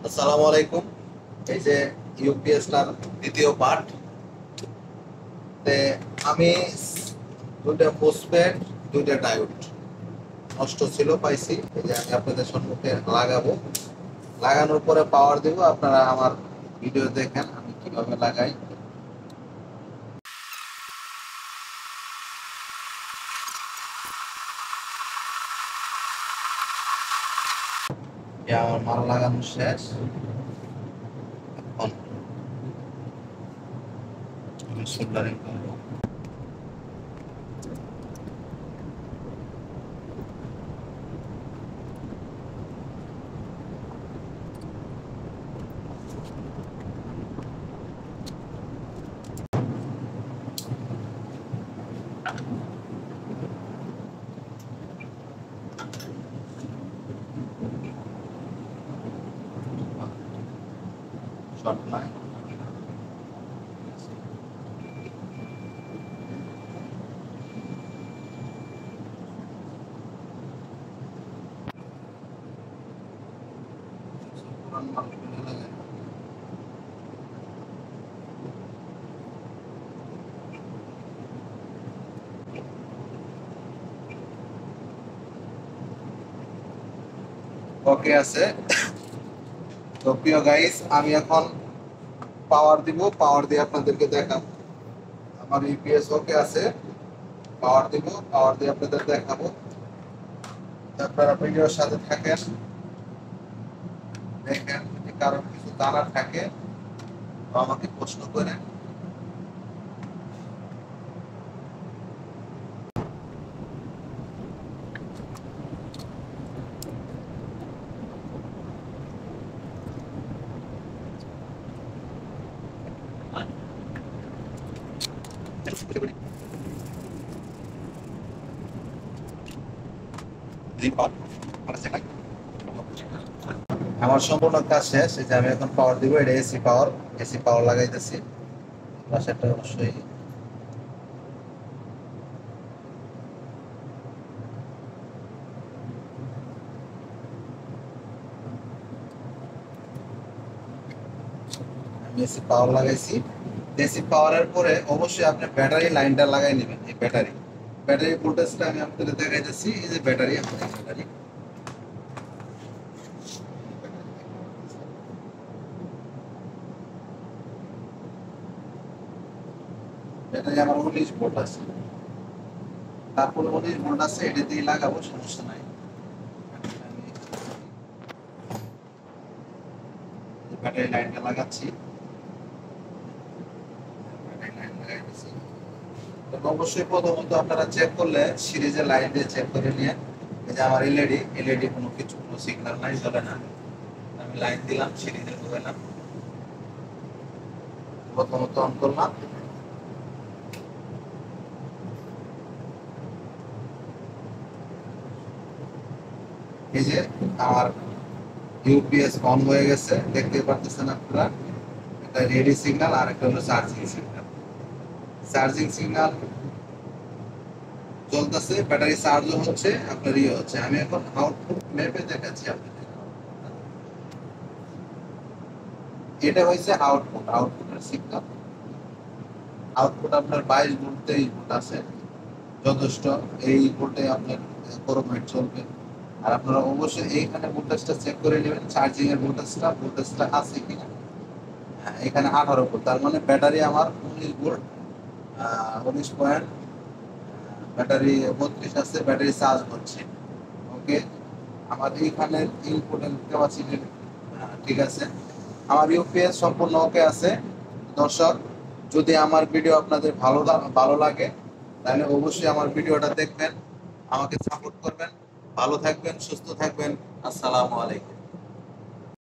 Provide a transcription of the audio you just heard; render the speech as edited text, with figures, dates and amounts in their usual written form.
আসসালামু আলাইকুম। এই যে ইউপিএসটার দ্বিতীয় পার্ট তে আমি দুইটা পোস্টপেড দুইটা ডায়োড নষ্ট ছিল পাইছি। এই যে আমি আপনাদের সম্মুখে লাগাবো, লাগানোর পরে পাওয়ার দেব। আপনারা আমার ভিডিও দেখেন আমি কিভাবে লাগাই। আমার মাল লাগানো শেষ। এখন আমি সোল্ডারিং করবো। শর্ট নাই, পুরান মাল খুলে লাগাই। ওকে আছে। তো প্রিয় গাইস, আমি এখন পাওয়ার দিব, পাওয়ার দিয়ে আপনাদেরকে দেখাবো। আমার ইউপিএস ওকে আছে, পাওয়ার দিব, পাওয়ার দিয়ে আপনাদের দেখাবো। আপনারা ভিডিওর সাথে থাকেন, দেখেন। যদি কারো কিছু জানার থাকে তো আমাকে প্রশ্ন করেন। আমার সম্পূর্ণ কাজ শেষ। এই যে আমি এখন পাওয়ার দিব, এটা এসি পাওয়ার। এসি পাওয়ার লাগাইতেছি। পাশেরটা অবশ্যই আমি এসি পাওয়ার লাগাইছি। এসি পাওয়ারের পরে অবশ্যই আপনি ব্যাটারি লাইনটা লাগাই নেবেন। এই ব্যাটারি ব্যাটারি ভোল্টেজটা আমি আপনাদের দেখাইতেছি। এই যে ব্যাটারি, আমাদের ব্যাটারি ব্যাটারি আমার 19 ভোল্ট আছে। তারপরে 19 ভোল্ট আছে, এটা দিয়ে লাগাবো, সমস্যা নাই। আমি ব্যাটারি লাইনটা লাগাচ্ছি। ব্যাটারি লাইন লাগাইতেছি। তবে অবশ্যই প্রথমত আপনারা চেক করলে সিরিজের লাইন দিয়ে চেক করে নিয়ে। এই যে আমার এলইডি কোনো কিছু, কোনো সিগন্যাল নাই, চলে না। আমি লাইন দিলাম, সিরিজে ঢুকাইলাম, প্রথমত অন করলাম। এই যে আমার ইউপিএস অন হয়ে গেছে, দেখতে পারতেছেন আপনারা। একটা রেডি সিগন্যাল আর একটা হলো চার্জিং সিগন্যাল। চার্জিং সিগন্যাল চলতেছে, ব্যাটারি চার্জও হচ্ছে, আপনার ইয়ে হচ্ছে। আমি এখন আউটপুট ম্যাপে দেখাচ্ছি আপনাদের। এটা হয়েছে আউটপুট, আউটপুটের সিগন্যাল। আউটপুট আপনার 22 ভোল্ট 23 ভোল্ট আছে, যথেষ্ট। এই ভোল্টে আপনার কোরোমাইট চলবে। আর আপনারা অবশ্যই এইখানে ভোল্টেজটা চেক করে নেবেন, চার্জিং এর ভোল্টেজটা আছে কিনা। হ্যাঁ, এখানে 18 ভোল্ট, তার মানে ব্যাটারি আমার 19 ভোল্ট, 19 পয়েন্ট। ব্যাটারি 32 আছে, ব্যাটারি চার্জ হচ্ছে। ওকে, আমার এইখানে ইনপুটের ক্যাপাসিটি ঠিক আছে। আমার ইউপিএস সম্পূর্ণ ওকে আছে। দর্শক, যদি আমার ভিডিও আপনাদের ভালো লাগে তাহলে অবশ্যই আমার ভিডিওটা দেখবেন, আমাকে সাপোর্ট করবেন। ভালো থাকবেন, সুস্থ থাকবেন। আসসালামু আলাইকুম।